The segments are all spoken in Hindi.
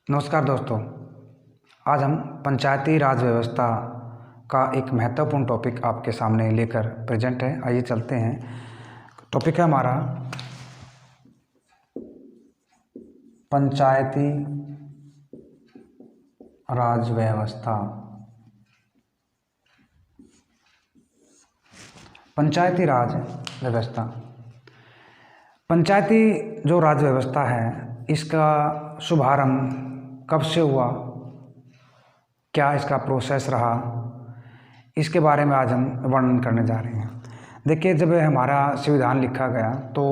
नमस्कार दोस्तों। आज हम पंचायती राज व्यवस्था का एक महत्वपूर्ण टॉपिक आपके सामने लेकर प्रेजेंट है। आइए चलते हैं। टॉपिक है हमारा पंचायती राज व्यवस्था। पंचायती राज व्यवस्था, पंचायती जो राज व्यवस्था है, इसका शुभारंभ कब से हुआ, क्या इसका प्रोसेस रहा, इसके बारे में आज हम वर्णन करने जा रहे हैं। देखिए, जब हमारा संविधान लिखा गया तो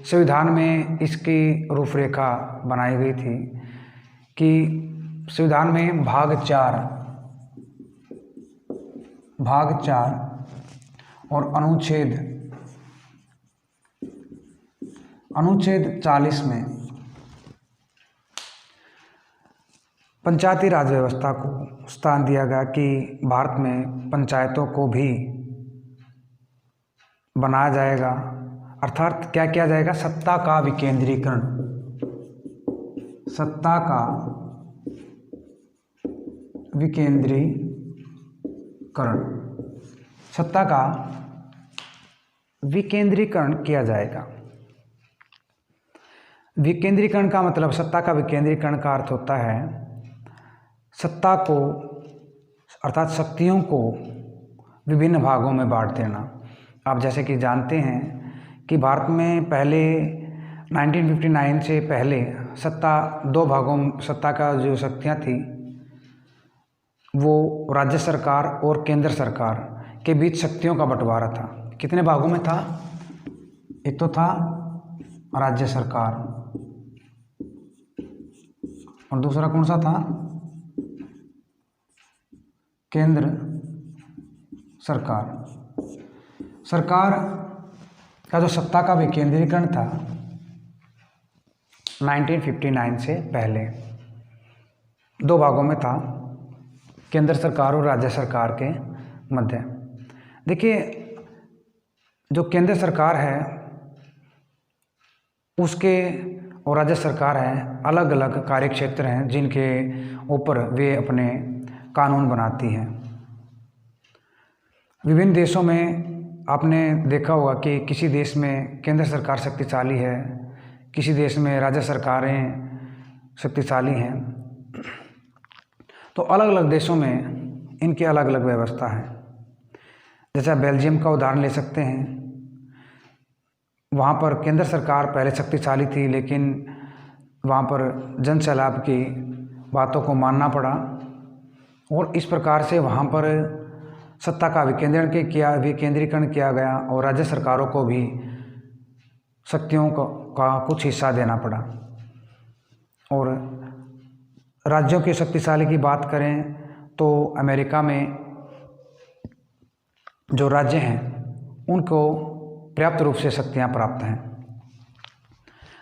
संविधान में इसकी रूपरेखा बनाई गई थी कि संविधान में भाग 4 और अनुच्छेद 40 में पंचायती राज व्यवस्था को स्थान दिया गया कि भारत में पंचायतों को भी बनाया जाएगा। अर्थात क्या किया जाएगा? सत्ता का विकेंद्रीकरण। सत्ता का विकेंद्रीकरण किया जाएगा। विकेंद्रीकरण का मतलब, सत्ता का विकेंद्रीकरण का अर्थ होता है सत्ता को अर्थात शक्तियों को विभिन्न भागों में बांट देना। आप जैसे कि जानते हैं कि भारत में पहले 1959 से पहले सत्ता का जो शक्तियाँ थी वो राज्य सरकार और केंद्र सरकार के बीच शक्तियों का बंटवारा था। कितने भागों में था? एक तो था राज्य सरकार और दूसरा कौन सा था? केंद्र सरकार। सरकार का जो सत्ता का विकेंद्रीकरण था 1959 से पहले दो भागों में था, केंद्र सरकार और राज्य सरकार के मध्य। देखिए, जो केंद्र सरकार है उसके और राज्य सरकार है, अलग अलग कार्य क्षेत्र हैं जिनके ऊपर वे अपने कानून बनाती हैं। विभिन्न देशों में आपने देखा होगा कि किसी देश में केंद्र सरकार शक्तिशाली है, किसी देश में राज्य सरकारें शक्तिशाली हैं। तो अलग अलग देशों में इनकी अलग अलग व्यवस्था है। जैसे बेल्जियम का उदाहरण ले सकते हैं। वहाँ पर केंद्र सरकार पहले शक्तिशाली थी, लेकिन वहाँ पर जन सैलाब की बातों को मानना पड़ा और इस प्रकार से वहाँ पर सत्ता का विकेंद्रीकरण किया गया और राज्य सरकारों को भी शक्तियों का कुछ हिस्सा देना पड़ा। और राज्यों की शक्तिशाली की बात करें तो अमेरिका में जो राज्य हैं उनको पर्याप्त रूप से शक्तियाँ प्राप्त हैं।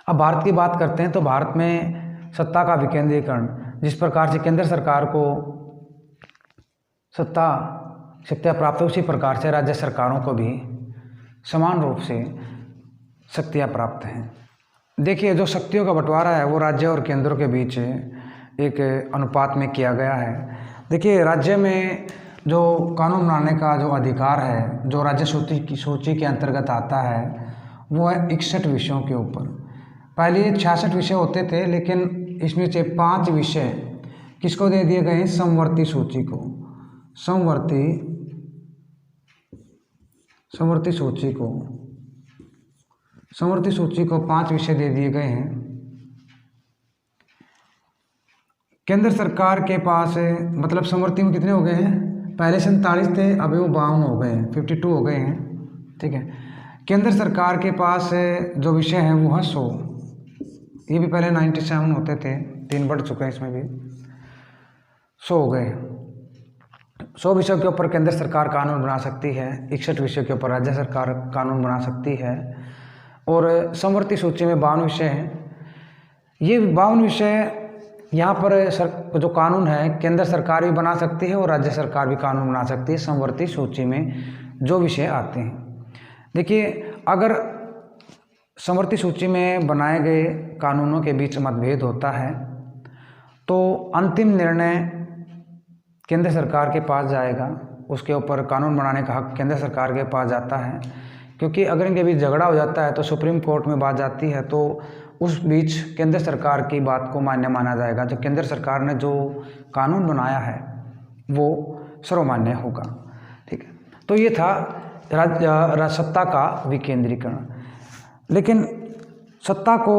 अब भारत की बात करते हैं तो भारत में सत्ता का विकेंद्रीकरण, जिस प्रकार से केंद्र सरकार को शक्तियाँ प्राप्त है, उसी प्रकार से राज्य सरकारों को भी समान रूप से शक्तियाँ प्राप्त हैं। देखिए, जो शक्तियों का बंटवारा है वो राज्य और केंद्रों के बीच एक अनुपात में किया गया है। देखिए, राज्य में जो कानून बनाने का जो अधिकार है, जो राज्य सूची के अंतर्गत आता है, वो है 61 विषयों के ऊपर। पहले 66 विषय होते थे, लेकिन इसमें से 5 विषय किसको दे दिए गए हैं? समवर्ती सूची को। समवर्ती सूची को 5 विषय दे दिए गए हैं। केंद्र सरकार के पास मतलब समवर्ती में कितने हो गए हैं? पहले 47 थे, अभी वो 52 हो गए हैं, 52 हो गए हैं। ठीक है। केंद्र सरकार के पास जो विषय हैं वो है 100। ये भी पहले 97 होते थे, 3 बढ़ चुके हैं, इसमें भी 100 हो गए। 100 विषयों के ऊपर केंद्र सरकार कानून बना सकती है, 61 विषयों के ऊपर राज्य सरकार कानून बना सकती है। और समवर्ती सूची में 52 विषय हैं। ये 52 विषय यहाँ पर जो कानून है केंद्र सरकार भी बना सकती है और राज्य सरकार भी कानून बना सकती है समवर्ती सूची में जो विषय आते हैं। देखिए, अगर समवर्ती सूची में बनाए गए कानूनों के बीच मतभेद होता है तो अंतिम निर्णय केंद्र सरकार के पास जाएगा, उसके ऊपर कानून बनाने का हक केंद्र सरकार के पास जाता है। क्योंकि अगर इनके बीच झगड़ा हो जाता है तो सुप्रीम कोर्ट में बात जाती है, तो उस बीच केंद्र सरकार की बात को मान्य माना जाएगा। जो केंद्र सरकार ने जो कानून बनाया है वो सर्वमान्य होगा। ठीक है, तो ये था सत्ता का विकेंद्रीकरण। लेकिन सत्ता को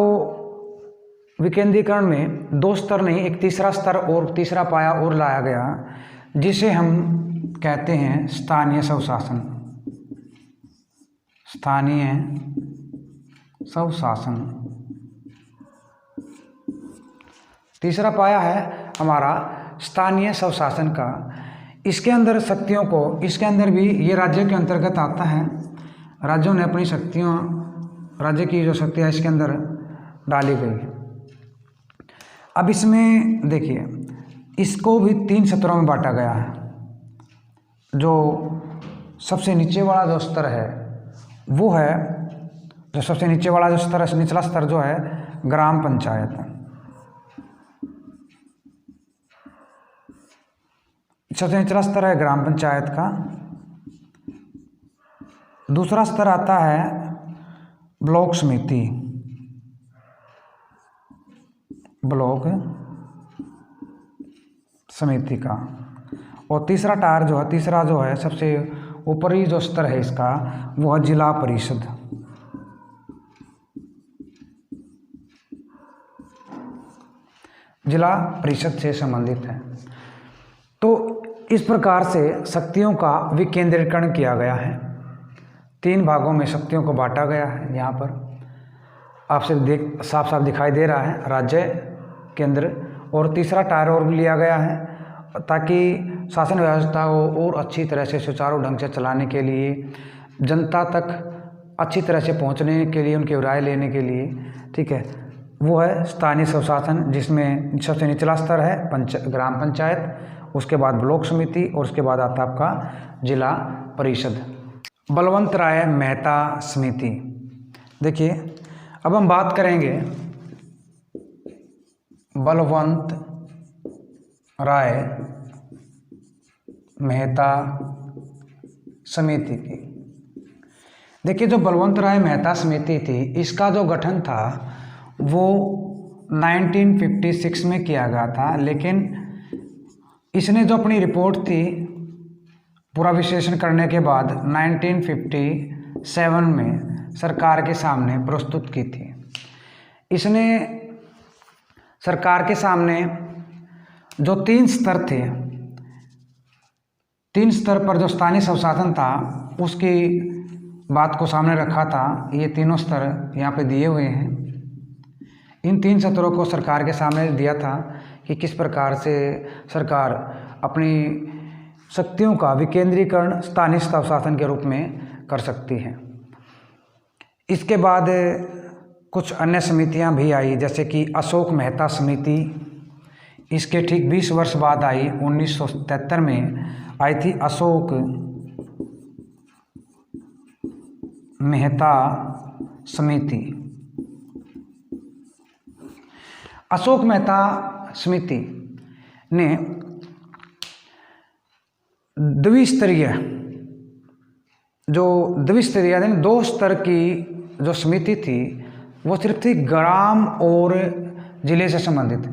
विकेंद्रीकरण में 2 स्तर नहीं, एक तीसरा स्तर और तीसरा पाया और लाया गया, जिसे हम कहते हैं स्थानीय स्वशासन। स्थानीय स्वशासन तीसरा पाया है हमारा स्थानीय स्वशासन का। इसके अंदर शक्तियों को, इसके अंदर भी ये राज्य के अंतर्गत आता है। राज्यों ने अपनी शक्तियों, राज्य की जो शक्तियाँ इसके अंदर डाली गई। अब इसमें देखिए, इसको भी 3 सत्रों में बांटा गया है। जो सबसे नीचे वाला जो स्तर है वो है, जो सबसे नीचे वाला जो स्तर है, निचला स्तर जो है ग्राम पंचायत। सबसे निचला स्तर है ग्राम पंचायत का। दूसरा स्तर आता है ब्लॉक समिति, ब्लॉक समिति का। और तीसरा टायर जो है, तीसरा जो है सबसे ऊपरी जो स्तर है इसका, वो है जिला परिषद। जिला परिषद से संबंधित है। तो इस प्रकार से शक्तियों का विकेंद्रीकरण किया गया है। 3 भागों में शक्तियों को बांटा गया है। यहाँ पर आपसे साफ साफ दिखाई दे रहा है राज्य, केंद्र, और तीसरा टायर और भी लिया गया है, ताकि शासन व्यवस्था को और अच्छी तरह से सुचारू ढंग से चलाने के लिए, जनता तक अच्छी तरह से पहुंचने के लिए, उनकी राय लेने के लिए, ठीक है, वो है स्थानीय स्वशासन, जिसमें सबसे निचला स्तर है ग्राम पंचायत, उसके बाद ब्लॉक समिति और उसके बाद आता है आपका जिला परिषद। बलवंत राय मेहता समिति। देखिए, अब हम बात करेंगे बलवंत राय मेहता समिति की। देखिए, जो बलवंत राय मेहता समिति थी, इसका जो गठन था वो 1956 में किया गया था। लेकिन इसने जो अपनी रिपोर्ट थी पूरा विश्लेषण करने के बाद 1957 में सरकार के सामने प्रस्तुत की थी। इसने सरकार के सामने जो 3 स्तर थे, 3 स्तर पर जो स्थानीय स्वशासन था उसकी बात को सामने रखा था। ये तीनों स्तर यहाँ पे दिए हुए हैं। इन 3 स्तरों को सरकार के सामने दिया था कि किस प्रकार से सरकार अपनी शक्तियों का विकेंद्रीकरण स्थानीय स्वशासन के रूप में कर सकती है। इसके बाद कुछ अन्य समितियां भी आई, जैसे कि अशोक मेहता समिति। इसके ठीक 20 वर्ष बाद आई, 1973 में आई थी अशोक मेहता समिति। अशोक मेहता समिति ने द्विस्तरीय यानी 2 स्तर की जो समिति थी वो सिर्फ थी ग्राम और जिले से संबंधित।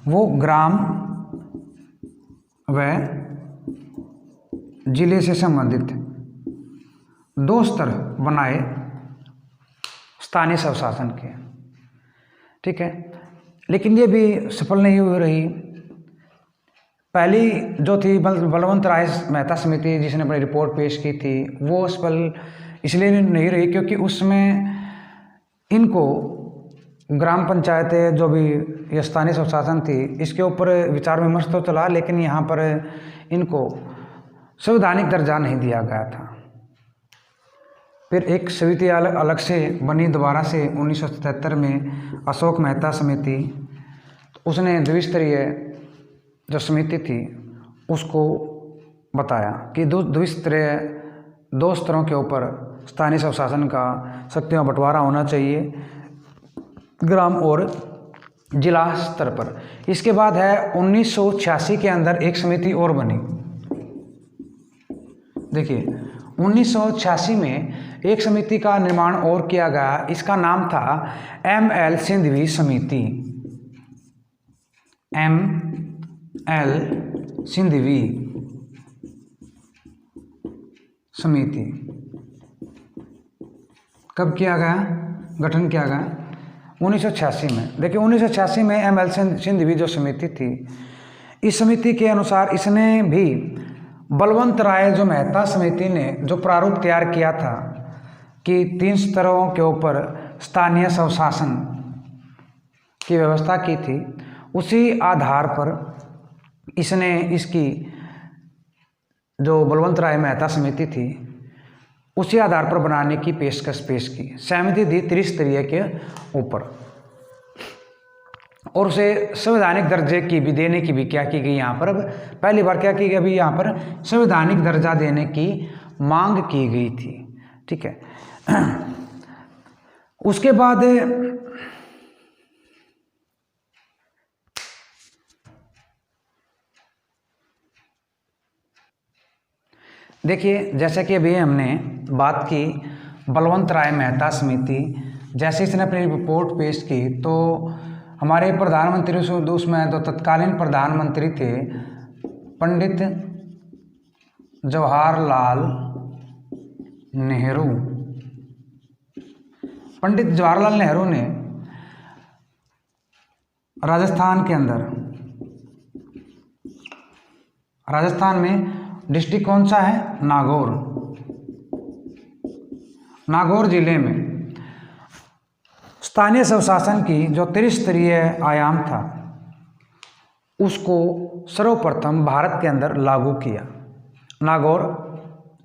वो ग्राम व जिले से संबंधित 2 स्तर बनाए स्थानीय स्वशासन के, ठीक है। लेकिन ये भी सफल नहीं हो रही। पहली जो थी बलवंत राय मेहता समिति, जिसने अपनी रिपोर्ट पेश की थी, वो सफल इसलिए नहीं रही क्योंकि उसमें इनको ग्राम पंचायतें जो भी ये स्थानीय स्वशासन थी, इसके ऊपर विचार विमर्श तो चला, लेकिन यहाँ पर इनको संवैधानिक दर्जा नहीं दिया गया था। फिर एक समिति अलग से बनी दोबारा से 1977 में, अशोक मेहता समिति। उसने द्विस्तरीय जो समिति थी उसको बताया कि द्विस्तरीय 2 स्तरों के ऊपर स्थानीय स्वशासन का शक्तियों बंटवारा होना चाहिए, ग्राम और जिला स्तर पर। इसके बाद है 1986 के अंदर एक समिति और बनी। देखिए 1986 में एक समिति का निर्माण और किया गया, इसका नाम था ML सिंघवी समिति। ML सिंघवी समिति कब किया गया, गठन किया गया 1986 में। देखिए 1986 में ML सिंघवी जो समिति थी, इस समिति के अनुसार इसने भी बलवंत राय जो मेहता समिति ने जो प्रारूप तैयार किया था कि 3 स्तरों के ऊपर स्थानीय स्वशासन की व्यवस्था की थी, उसी आधार पर इसने इसकी जो बलवंत राय मेहता समिति थी उसी आधार पर बनाने की पेशकश पेश की, सहमति दी त्रिस्तरीय के ऊपर, और उसे संवैधानिक दर्जे की भी देने की भी क्या की गई यहाँ पर। अब पहली बार क्या की गई, अभी यहाँ पर संवैधानिक दर्जा देने की मांग की गई थी, ठीक है। उसके बाद देखिए जैसे कि अभी हमने बात की बलवंत राय मेहता समिति, जैसे इसने अपनी रिपोर्ट पेश की तो हमारे प्रधानमंत्री उसमें जो तत्कालीन प्रधानमंत्री थे पंडित जवाहरलाल नेहरू, पंडित जवाहरलाल नेहरू ने राजस्थान के अंदर, राजस्थान में डिस्ट्रिक्ट कौन सा है, नागौर, नागौर जिले में स्थानीय स्वशासन की जो त्रिस्तरीय आयाम था उसको सर्वप्रथम भारत के अंदर लागू किया। नागौर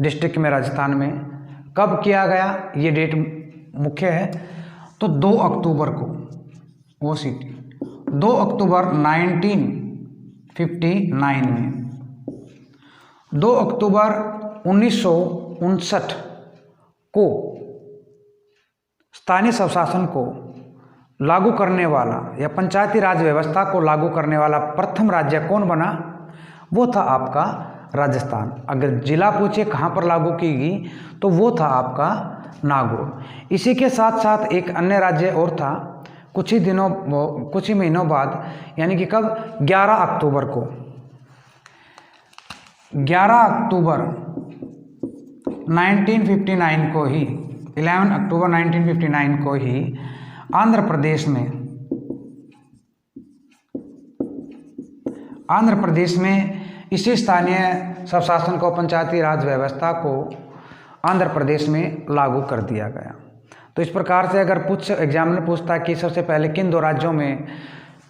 डिस्ट्रिक्ट में राजस्थान में कब किया गया, ये डेट मुख्य है, तो 2 अक्टूबर को, वो सिटी 2 अक्टूबर 1959 में, 2 अक्टूबर 1959 को स्थानीय स्वशासन को लागू करने वाला या पंचायती राज व्यवस्था को लागू करने वाला प्रथम राज्य कौन बना, वो था आपका राजस्थान। अगर जिला पूछे कहाँ पर लागू की गई तो वो था आपका नागौर। इसी के साथ साथ एक अन्य राज्य और था कुछ ही महीनों बाद, यानी कि कब, 11 अक्टूबर को, 11 अक्टूबर 1959 को ही, 11 अक्टूबर 1959 को ही आंध्र प्रदेश में इसी स्थानीय स्वशासन को, पंचायती राज व्यवस्था को आंध्र प्रदेश में लागू कर दिया गया। तो इस प्रकार से अगर एग्जाम में पूछता है कि सबसे पहले किन 2 राज्यों में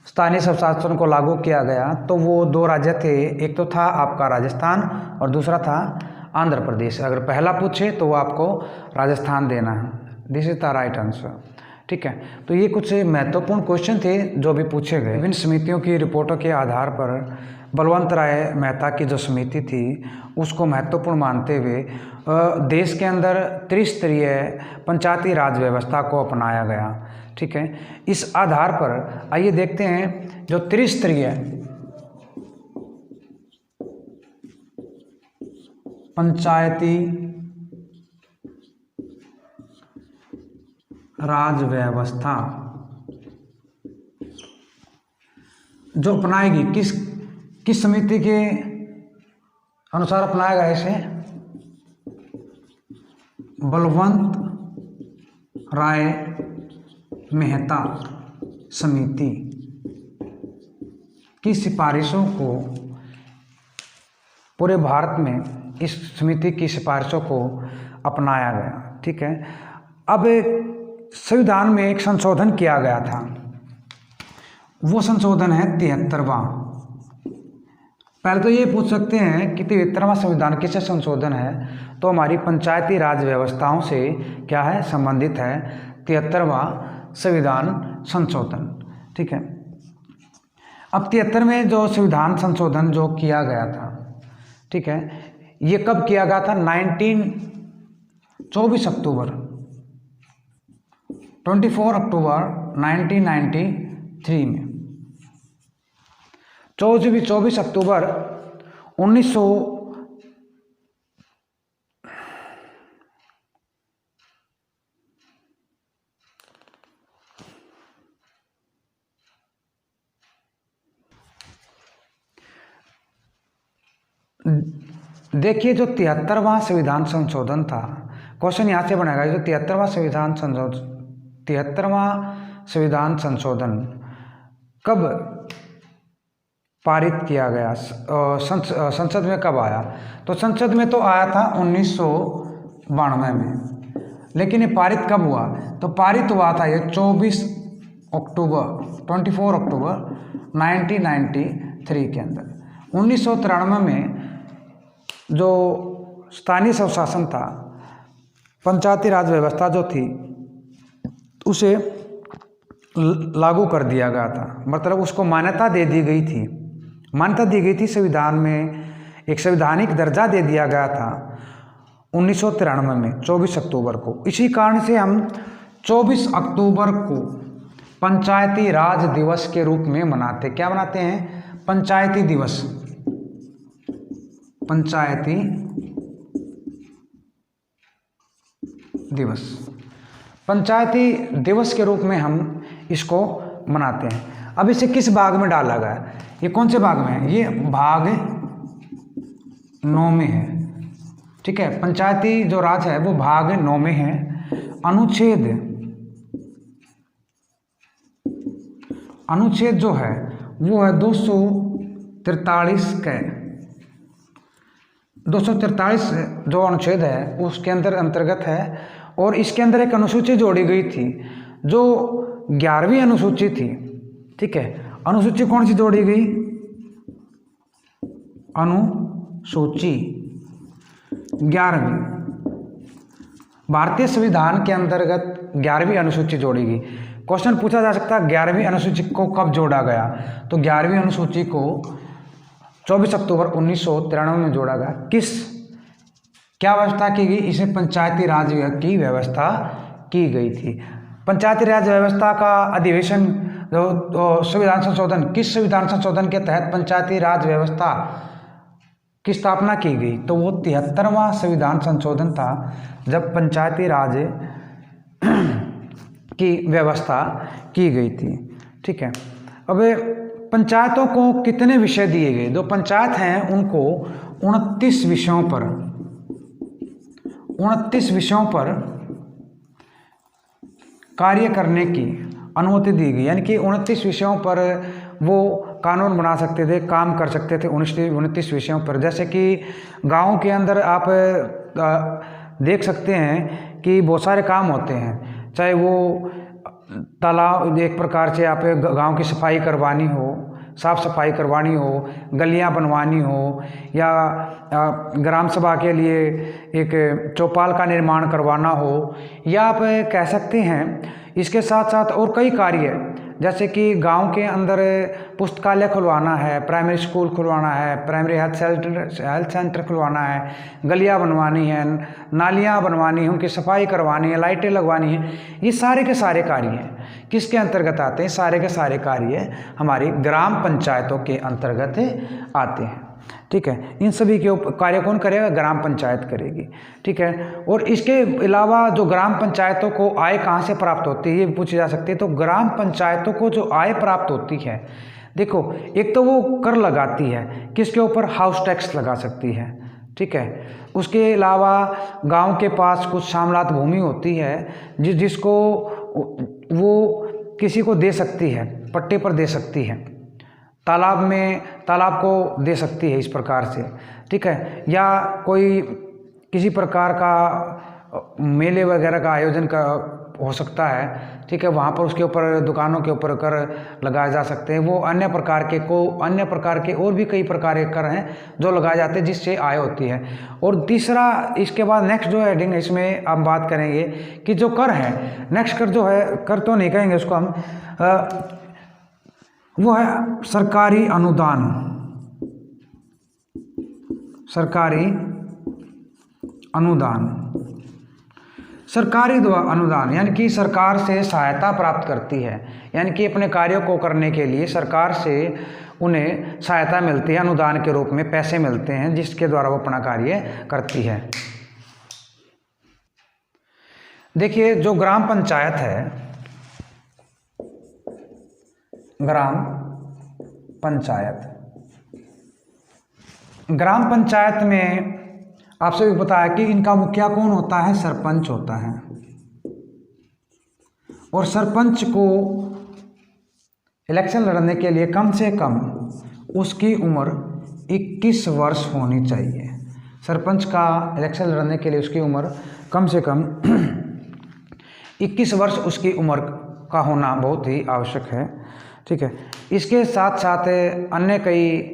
स्थानीय स्वशासन को लागू किया गया, तो वो 2 राज्य थे, एक तो था आपका राजस्थान और दूसरा था आंध्र प्रदेश। अगर पहला पूछे तो वो आपको राजस्थान देना है, this is the right answer, ठीक है। तो ये कुछ महत्वपूर्ण क्वेश्चन थे जो भी पूछे गए। विभिन्न समितियों की रिपोर्टों के आधार पर बलवंत राय मेहता की जो समिति थी उसको महत्वपूर्ण मानते हुए देश के अंदर त्रिस्तरीय पंचायती राज व्यवस्था को अपनाया गया, ठीक है। इस आधार पर आइए देखते हैं जो त्रिस्तरीय पंचायती राज व्यवस्था जो अपनाएगी, किस समिति के अनुसार अपनाया गया इसे, बलवंत राय मेहता समिति की सिफारिशों को पूरे भारत में इस समिति की सिफारिशों को अपनाया गया, ठीक है। अब संविधान में एक संशोधन किया गया था, वो संशोधन है 73वां। पहले तो ये पूछ सकते हैं कि 73वां संविधान किससे संशोधन है, तो हमारी पंचायती राज व्यवस्थाओं से क्या है, संबंधित है 73वां संविधान संशोधन, ठीक है। अब 73 में जो संविधान संशोधन जो किया गया था, ठीक है, ये कब किया गया था, 24 अक्टूबर 1993 में, 24 अक्टूबर 1900 देखिए, जो 73वां संविधान संशोधन था, क्वेश्चन यहाँ से बनेगा, जो 73वां संविधान संशोधन कब पारित किया गया, संसद में कब आया? तो संसद में तो आया था 1992 में, लेकिन ये पारित कब हुआ? तो पारित हुआ था ये 24 अक्टूबर 1993 के अंदर। 1993 में जो स्थानीय स्वशासन था, पंचायती राज व्यवस्था जो थी, उसे लागू कर दिया गया था, मतलब उसको मान्यता दे दी गई थी। मान्यता दी गई थी, संविधान में एक संवैधानिक दर्जा दे दिया गया था 1993 में 24 अक्टूबर को। इसी कारण से हम 24 अक्टूबर को पंचायती राज दिवस के रूप में मनाते। क्या मनाते हैं? पंचायती दिवस। पंचायती दिवस, पंचायती दिवस के रूप में हम इसको मनाते हैं। अब इसे किस भाग में डाला गया? ये कौन से भाग में है? ये भाग 9 में है। ठीक है, पंचायती जो राज है वो भाग 9 में है। अनुच्छेद जो है वो है 243 के 243 जो अनुच्छेद है उसके अंतर्गत है। और इसके अंदर एक अनुसूची जोड़ी गई थी जो 11वीं अनुसूची थी। ठीक है, अनुसूची कौन सी जोड़ी गई? अनुसूची 11वीं, भारतीय संविधान के अंतर्गत 11वीं अनुसूची जोड़ी गई। क्वेश्चन पूछा जा सकता है 11वीं अनुसूची को कब जोड़ा गया? तो 11वीं अनुसूची को 24 अक्टूबर 1993 में जोड़ा गया। क्या व्यवस्था की गई? इसे पंचायती राज की व्यवस्था की गई थी। पंचायती राज व्यवस्था का अधिवेशन जो संविधान संशोधन, किस संविधान संशोधन के तहत पंचायती राज व्यवस्था की स्थापना की गई? तो वो 73वां संविधान संशोधन था, जब पंचायती राज की व्यवस्था की गई थी। ठीक है, अब पंचायतों को कितने विषय दिए गए? जो पंचायत हैं उनको 29 विषयों पर कार्य करने की अनुमति दी गई। यानी कि 29 विषयों पर वो कानून बना सकते थे, काम कर सकते थे 29 विषयों पर। जैसे कि गाँव के अंदर आप देख सकते हैं कि बहुत सारे काम होते हैं, चाहे वो तालाब, एक प्रकार से आप गांव की सफाई करवानी हो, साफ सफाई करवानी हो, गलियां बनवानी हो, या ग्राम सभा के लिए एक चौपाल का निर्माण करवाना हो, या आप कह सकते हैं इसके साथ साथ और कई कार्य, जैसे कि गांव के अंदर पुस्तकालय खुलवाना है, प्राइमरी स्कूल खुलवाना है, प्राइमरी हेल्थ सेंटर खुलवाना है, गलियां बनवानी है, नालियां बनवानी है, उनकी सफाई करवानी है, लाइटें लगवानी है। ये सारे के सारे कार्य हैं किसके अंतर्गत आते हैं? सारे के सारे कार्य हमारी ग्राम पंचायतों के अंतर्गत आते हैं। ठीक है, इन सभी के कार्य कौन करेगा? ग्राम पंचायत करेगी। ठीक है, और इसके अलावा जो ग्राम पंचायतों को आय कहाँ से प्राप्त होती है, ये पूछी जा सकती है। तो ग्राम पंचायतों को जो आय प्राप्त होती है, देखो, एक तो वो कर लगाती है, किसके ऊपर? हाउस टैक्स लगा सकती है। ठीक है, उसके अलावा गांव के पास कुछ शामलात भूमि होती है जिसको वो किसी को दे सकती है, पट्टे पर दे सकती है, तालाब को दे सकती है, इस प्रकार से। ठीक है, या कोई किसी प्रकार का मेले वगैरह का आयोजन का हो सकता है। ठीक है, वहाँ पर उसके ऊपर, दुकानों के ऊपर कर लगाए जा सकते हैं। वो अन्य प्रकार के और भी कई प्रकार के कर हैं जो लगाए जाते हैं, जिससे आय होती है। और तीसरा, इसके बाद नेक्स्ट जो हेडिंग है, इसमें हम बात करेंगे कि जो कर है, नेक्स्ट कर जो है, कर तो नहीं कहेंगे उसको हम, वो है सरकारी अनुदान। सरकारी अनुदान यानी कि सरकार से सहायता प्राप्त करती है, यानी कि अपने कार्यों को करने के लिए सरकार से उन्हें सहायता मिलती है, अनुदान के रूप में पैसे मिलते हैं जिसके द्वारा वो अपना कार्य करती है। देखिए जो ग्राम पंचायत है, ग्राम पंचायत में आप सभी को पता है कि इनका मुखिया कौन होता है? सरपंच होता है। और सरपंच को इलेक्शन लड़ने के लिए कम से कम उसकी उम्र 21 वर्ष होनी चाहिए। सरपंच का इलेक्शन लड़ने के लिए उसकी उम्र कम से कम 21 वर्ष उसकी उम्र का होना बहुत ही आवश्यक है। ठीक है, इसके साथ साथ अन्य कई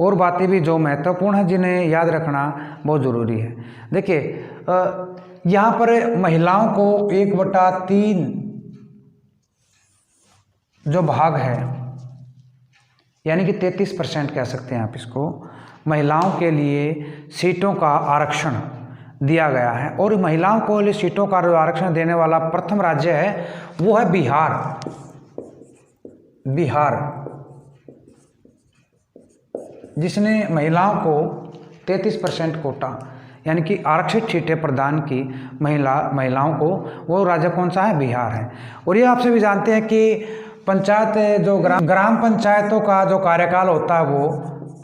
और बातें भी जो महत्वपूर्ण है जिन्हें याद रखना बहुत ज़रूरी है। देखिए यहाँ पर महिलाओं को 1/3 जो भाग है, यानी कि 33% कह सकते हैं आप इसको, महिलाओं के लिए सीटों का आरक्षण दिया गया है। और महिलाओं को लिए सीटों का आरक्षण देने वाला प्रथम राज्य है वो है बिहार, जिसने महिलाओं को 33% कोटा यानी कि आरक्षित सीटें प्रदान की महिलाओं को, वो राज्य कौन सा है? बिहार है। और ये आपसे भी जानते हैं कि पंचायत जो ग्राम पंचायतों का जो कार्यकाल होता है वो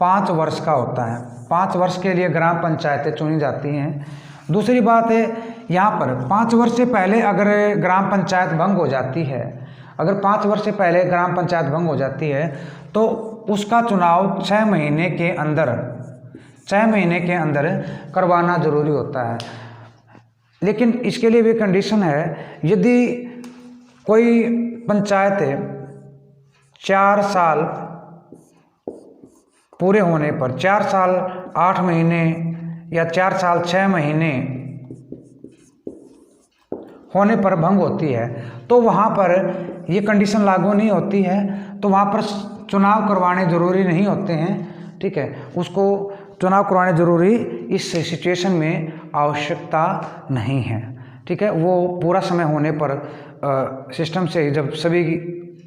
5 वर्ष का होता है। 5 वर्ष के लिए ग्राम पंचायतें चुनी जाती हैं। दूसरी बात है यहाँ पर 5 वर्ष से पहले अगर ग्राम पंचायत भंग हो जाती है, अगर 5 वर्ष से पहले ग्राम पंचायत भंग हो जाती है तो उसका चुनाव 6 महीने के अंदर करवाना जरूरी होता है। लेकिन इसके लिए भी कंडीशन है, यदि कोई पंचायत 4 साल पूरे होने पर, 4 साल 8 महीने या 4 साल 6 महीने होने पर भंग होती है तो वहाँ पर ये कंडीशन लागू नहीं होती है, तो वहाँ पर चुनाव करवाने ज़रूरी नहीं होते हैं। ठीक है, उसको चुनाव करवाने ज़रूरी इस सिचुएशन में आवश्यकता नहीं है। ठीक है, वो पूरा समय होने पर सिस्टम से जब सभी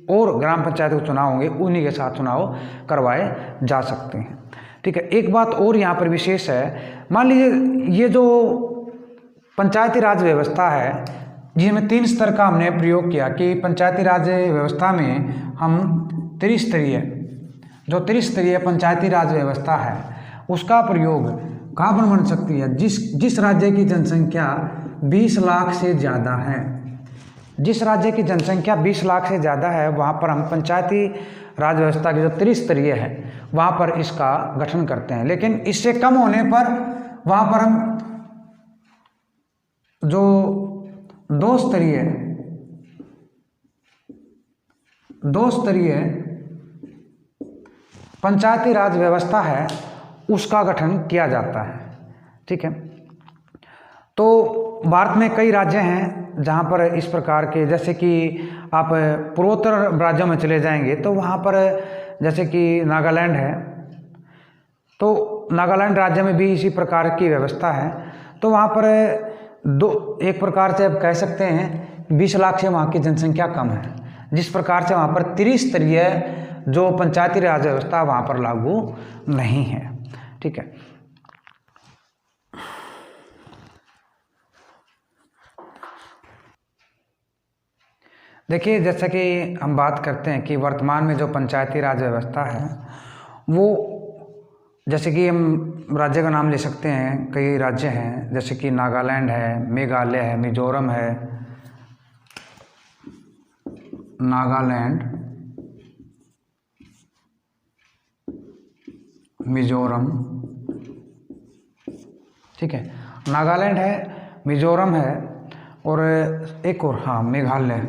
और ग्राम पंचायत के चुनाव होंगे उन्हीं के साथ चुनाव करवाए जा सकते हैं। ठीक है, एक बात और यहाँ पर विशेष है, मान लीजिए ये जो पंचायती राज व्यवस्था है जिसमें 3 स्तर का हमने प्रयोग किया कि पंचायती राज व्यवस्था में हम त्रिस्तरीय पंचायती राज व्यवस्था है उसका प्रयोग कहाँ पर बन सकती है? जिस राज्य की जनसंख्या 20 लाख से ज़्यादा है, जिस राज्य की जनसंख्या 20 लाख से ज़्यादा है वहाँ पर हम पंचायती राज व्यवस्था की जो त्रिस्तरीय है वहाँ पर इसका गठन करते हैं। लेकिन इससे कम होने पर वहाँ पर हम जो दो स्तरीय पंचायती राज व्यवस्था है उसका गठन किया जाता है। ठीक है, तो भारत में कई राज्य हैं जहाँ पर इस प्रकार के, जैसे कि आप पूर्वोत्तर राज्यों में चले जाएंगे तो वहाँ पर जैसे कि नागालैंड है, तो नागालैंड राज्य में भी इसी प्रकार की व्यवस्था है। तो वहाँ पर एक प्रकार से आप कह सकते हैं 20 लाख से वहाँ की जनसंख्या कम है, जिस प्रकार से वहाँ पर त्रिस्तरीय जो पंचायती राज व्यवस्था वहाँ पर लागू नहीं है। ठीक है, देखिए जैसा कि हम बात करते हैं कि वर्तमान में जो पंचायती राज व्यवस्था है वो, जैसे कि हम राज्य का नाम ले सकते हैं, कई राज्य हैं जैसे कि नागालैंड है, मेघालय है, मिजोरम है, नागालैंड, मिजोरम। ठीक है, नागालैंड है, मिजोरम है और एक और, हाँ, मेघालय।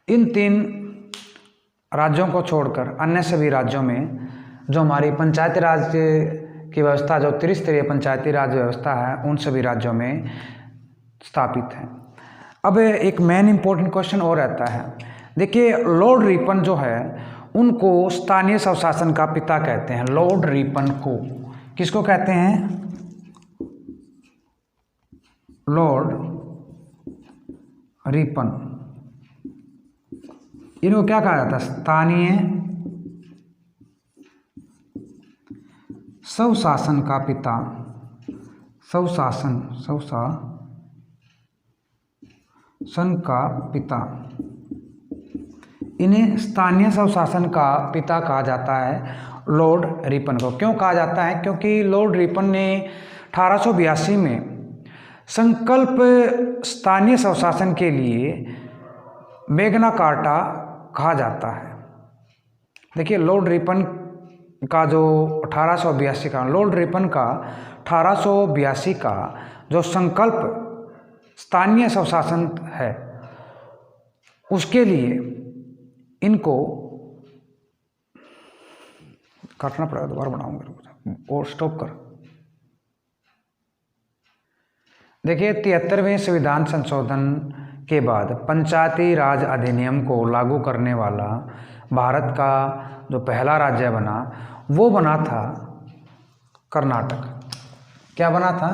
इन 3 राज्यों को छोड़कर अन्य सभी राज्यों में जो हमारी पंचायती राज की व्यवस्था, जो त्रिस्तरीय पंचायती राज व्यवस्था है, उन सभी राज्यों में स्थापित है। अब एक मेन इम्पोर्टेंट क्वेश्चन और रहता है, देखिए लॉर्ड रिपन जो है उनको स्थानीय स्वशासन का पिता कहते हैं। लॉर्ड रिपन को किसको कहते हैं? Lord Ripon. इनको क्या कहा जाता है? स्थानीय स्वशासन का पिता। स्वशासन का पिता। इन्हें स्थानीय स्वशासन का पिता कहा जाता है, लॉर्ड रिपन को। क्यों कहा जाता है? क्योंकि लॉर्ड रिपन ने 1882 में संकल्प स्थानीय स्वशासन के लिए मैग्ना कार्टा कहा जाता है। देखिए, लॉर्ड रिपन का जो 1882 का लॉर्ड रिपन का 1882 का जो संकल्प स्थानीय स्वशासन है, उसके लिए इनको काटना पड़ेगा, दोबारा बनाऊंगा और स्टॉप कर। देखिए, 73वें संविधान संशोधन के बाद पंचायती राज अधिनियम को लागू करने वाला भारत का जो पहला राज्य बना, वो बना था कर्नाटक। क्या बना था?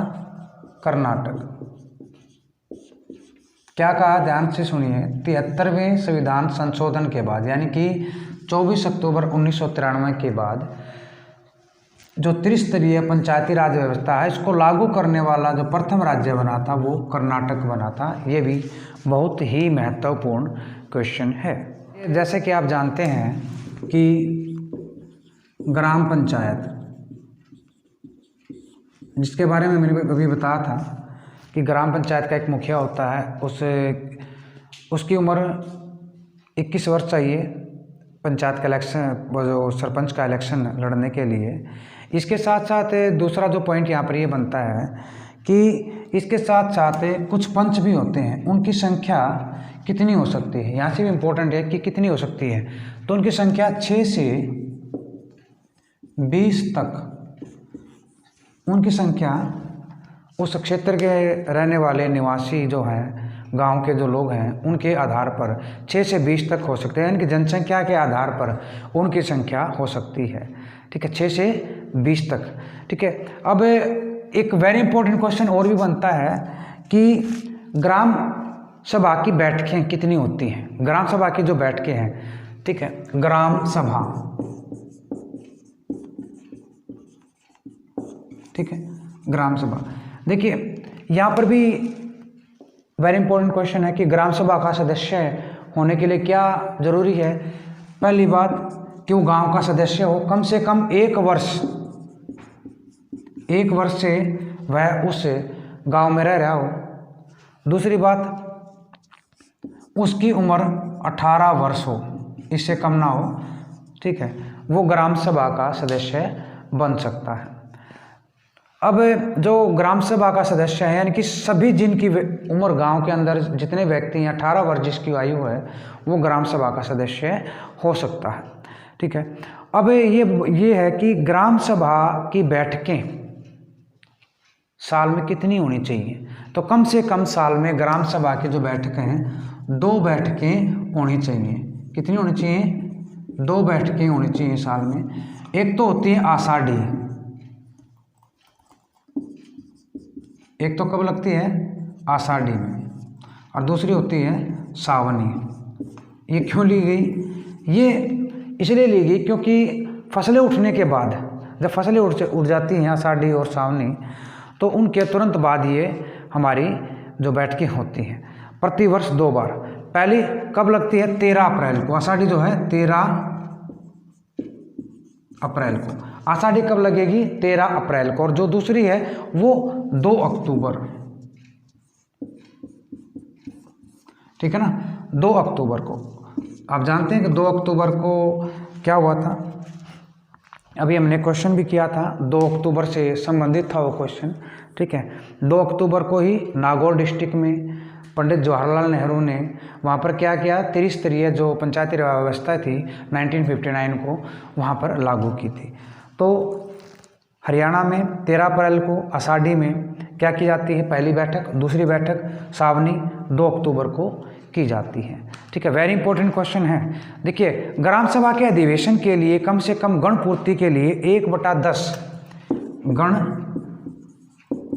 कर्नाटक। क्या कहा? ध्यान से सुनिए। 73वें संविधान संशोधन के बाद, यानी कि 24 अक्टूबर 1993 के बाद जो त्रिस्तरीय पंचायती राज व्यवस्था है, इसको लागू करने वाला जो प्रथम राज्य बना था, वो कर्नाटक बना था। ये भी बहुत ही महत्वपूर्ण क्वेश्चन है। जैसे कि आप जानते हैं कि ग्राम पंचायत, जिसके बारे में मैंने अभी बताया था कि ग्राम पंचायत का एक मुखिया होता है, उसकी उम्र 21 वर्ष चाहिए पंचायत का इलेक्शन, वो जो सरपंच का इलेक्शन लड़ने के लिए। इसके साथ साथ दूसरा जो पॉइंट यहाँ पर ये बनता है कि इसके साथ साथ कुछ पंच भी होते हैं, उनकी संख्या कितनी हो सकती है? यहाँ से भी इम्पोर्टेंट है कि कितनी हो सकती है। तो उनकी संख्या 6 से 20 तक, उनकी संख्या उस क्षेत्र के रहने वाले निवासी जो हैं, गांव के जो लोग हैं, उनके आधार पर 6 से 20 तक हो सकते हैं। यानी कि जनसंख्या के आधार पर उनकी संख्या हो सकती है। ठीक है, 6 से 20 तक। ठीक है, अब एक वेरी इंपॉर्टेंट क्वेश्चन और भी बनता है कि ग्राम सभा की बैठकें कितनी होती हैं? ग्राम सभा की जो बैठकें हैं, ठीक है, ग्राम सभा, ठीक है, ग्राम सभा। देखिए, यहाँ पर भी वेरी इंपॉर्टेंट क्वेश्चन है कि ग्राम सभा का सदस्य होने के लिए क्या जरूरी है? पहली बात कि वो गांव का सदस्य हो, कम से कम 1 वर्ष से वह उस गांव में रह रहा हो। दूसरी बात, उसकी उम्र 18 वर्ष हो, इससे कम ना हो। ठीक है, वो ग्राम सभा का सदस्य बन सकता है। अब जो ग्राम सभा का सदस्य है, यानी कि सभी जिनकी उम्र गांव के अंदर जितने व्यक्ति हैं, 18 वर्ष जिसकी आयु है, वो ग्राम सभा का सदस्य हो सकता है। ठीक है, अब ये है कि ग्राम सभा की बैठकें साल में कितनी होनी चाहिए? तो कम से कम साल में ग्राम सभा की जो बैठकें हैं, 2 बैठकें होनी चाहिए। कितनी होनी चाहिए? 2 बैठकें होनी चाहिए साल में। एक तो होती है आषाढ़ी, एक तो कब लगती है? आषाढ़ी में, और दूसरी होती है सावनी। ये क्यों ली गई? ये इसलिए ली गई क्योंकि फसलें उठने के बाद, जब फसलें उठ जाती हैं आषाढ़ी और सावनी, तो उनके तुरंत बाद ये हमारी जो बैठकें होती हैं, प्रतिवर्ष 2 बार। पहली कब लगती है? 13 अप्रैल को। आषाढ़ी जो है 13 अप्रैल को। आषाढ़ी कब लगेगी? 13 अप्रैल को। और जो दूसरी है वो 2 अक्टूबर। ठीक है ना, 2 अक्टूबर को। आप जानते हैं कि 2 अक्टूबर को क्या हुआ था? अभी हमने क्वेश्चन भी किया था, 2 अक्टूबर से संबंधित था वो क्वेश्चन। ठीक है, 2 अक्टूबर को ही नागौर डिस्ट्रिक्ट में पंडित जवाहरलाल नेहरू ने वहाँ पर क्या किया? त्रिस्तरीय जो पंचायती राज व्यवस्था थी 1959 को वहाँ पर लागू की थी। तो हरियाणा में 13 अप्रैल को आषाढ़ी में क्या की जाती है? पहली बैठक। दूसरी बैठक सावनी 2 अक्टूबर को की जाती है। ठीक है, वेरी इंपॉर्टेंट क्वेश्चन है। देखिए, ग्राम सभा के अधिवेशन के लिए कम से कम गण पूर्ति के लिए 1/10 गण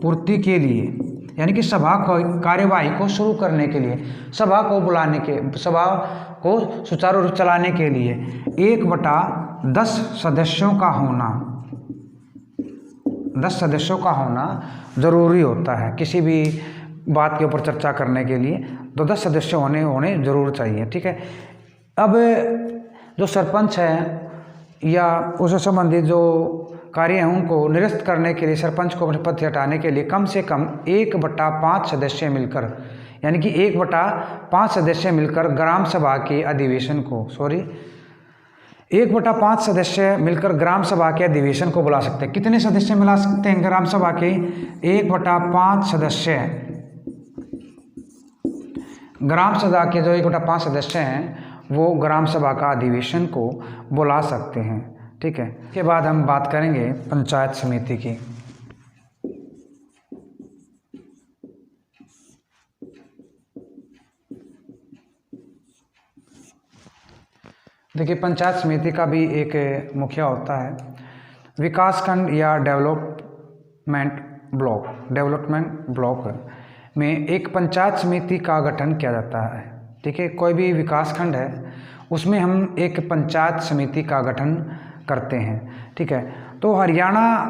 पूर्ति के लिए, यानी कि सभा कार्यवाही को शुरू करने के लिए, सभा को बुलाने के, सभा को सुचारू रूप चलाने के लिए 1/10 सदस्यों का होना, 10 सदस्यों का होना ज़रूरी होता है। किसी भी बात के ऊपर चर्चा करने के लिए तो 10 सदस्य होने ज़रूर चाहिए। ठीक है। अब जो सरपंच है या उससे संबंधित जो कार्य हैं उनको निरस्त करने के लिए, सरपंच को अपने पद से हटाने के लिए कम से कम 1/5 सदस्य मिलकर, यानी कि 1/5 सदस्य मिलकर ग्राम सभा के अधिवेशन को 1/5 सदस्य मिलकर ग्राम सभा के अधिवेशन को बुला सकते हैं। कितने सदस्य मिला सकते हैं ग्राम सभा के? 1/5 सदस्य। ग्राम सभा के जो 1/5 सदस्य हैं वो ग्राम सभा का अधिवेशन को बुला सकते हैं। ठीक है। इसके बाद हम बात करेंगे पंचायत समिति की। देखिए, पंचायत समिति का भी एक मुखिया होता है। विकासखंड या डेवलपमेंट ब्लॉक में एक पंचायत समिति का गठन किया जाता है। ठीक है। कोई भी विकासखंड है उसमें हम एक पंचायत समिति का गठन करते हैं। ठीक है। तो हरियाणा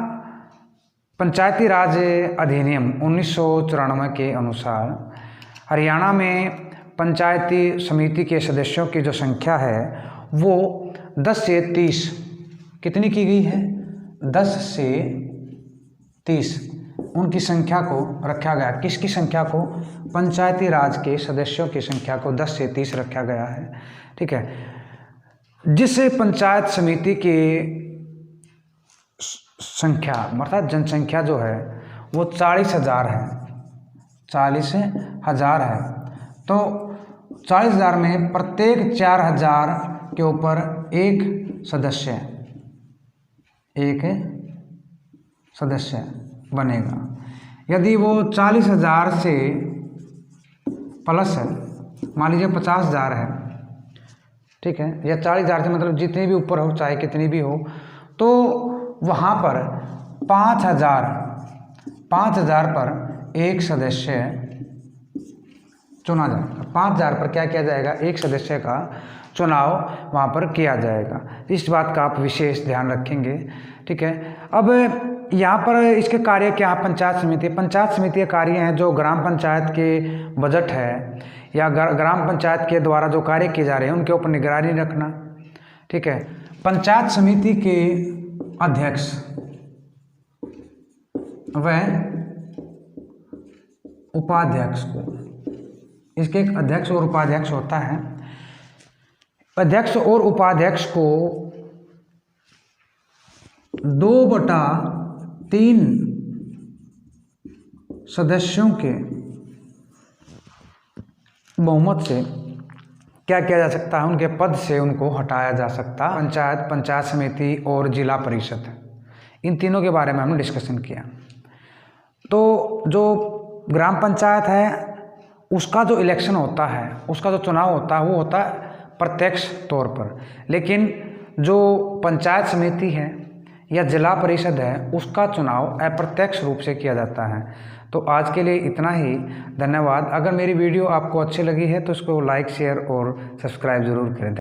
पंचायती राज अधिनियम 1994 के अनुसार हरियाणा में पंचायती समिति के सदस्यों की जो संख्या है वो 10 से 30 कितनी की गई है? 10 से 30 उनकी संख्या को रखा गया। किसकी संख्या को? पंचायती राज के सदस्यों की संख्या को 10 से 30 रखा गया है। ठीक है। जिस पंचायत समिति की संख्या अर्थात जनसंख्या जो है वो 40,000 है, 40,000 है, तो 40,000 में प्रत्येक 4,000 के ऊपर एक सदस्य बनेगा। यदि वो 40,000 से प्लस है, मान लीजिए 50,000 है, ठीक है, या 40,000 से मतलब जितनी भी ऊपर हो, चाहे कितनी भी हो, तो वहाँ पर 5,000 पर एक सदस्य चुना जाएगा। 5,000 पर क्या किया जाएगा? एक सदस्य का चुनाव वहाँ पर किया जाएगा। इस बात का आप विशेष ध्यान रखेंगे। ठीक है। अब यहाँ पर इसके कार्य क्या? पंचायत समिति के कार्य हैं जो ग्राम पंचायत के बजट है या ग्राम पंचायत के द्वारा जो कार्य किए जा रहे हैं उनके ऊपर निगरानी रखना। ठीक है। पंचायत समिति के अध्यक्ष व उपाध्यक्ष को, इसके एक अध्यक्ष और उपाध्यक्ष होता है। अध्यक्ष और उपाध्यक्ष को 2/3 सदस्यों के बहुमत से क्या किया जा सकता है? उनके पद से उनको हटाया जा सकता। पंचायत समिति और जिला परिषद, इन तीनों के बारे में हमने डिस्कशन किया। तो जो ग्राम पंचायत है उसका जो इलेक्शन होता है, उसका जो चुनाव होता है वो होता है प्रत्यक्ष तौर पर, लेकिन जो पंचायत समिति है या जिला परिषद है उसका चुनाव अप्रत्यक्ष रूप से किया जाता है। तो आज के लिए इतना ही। धन्यवाद। अगर मेरी वीडियो आपको अच्छी लगी है तो इसको लाइक, शेयर और सब्सक्राइब ज़रूर करें।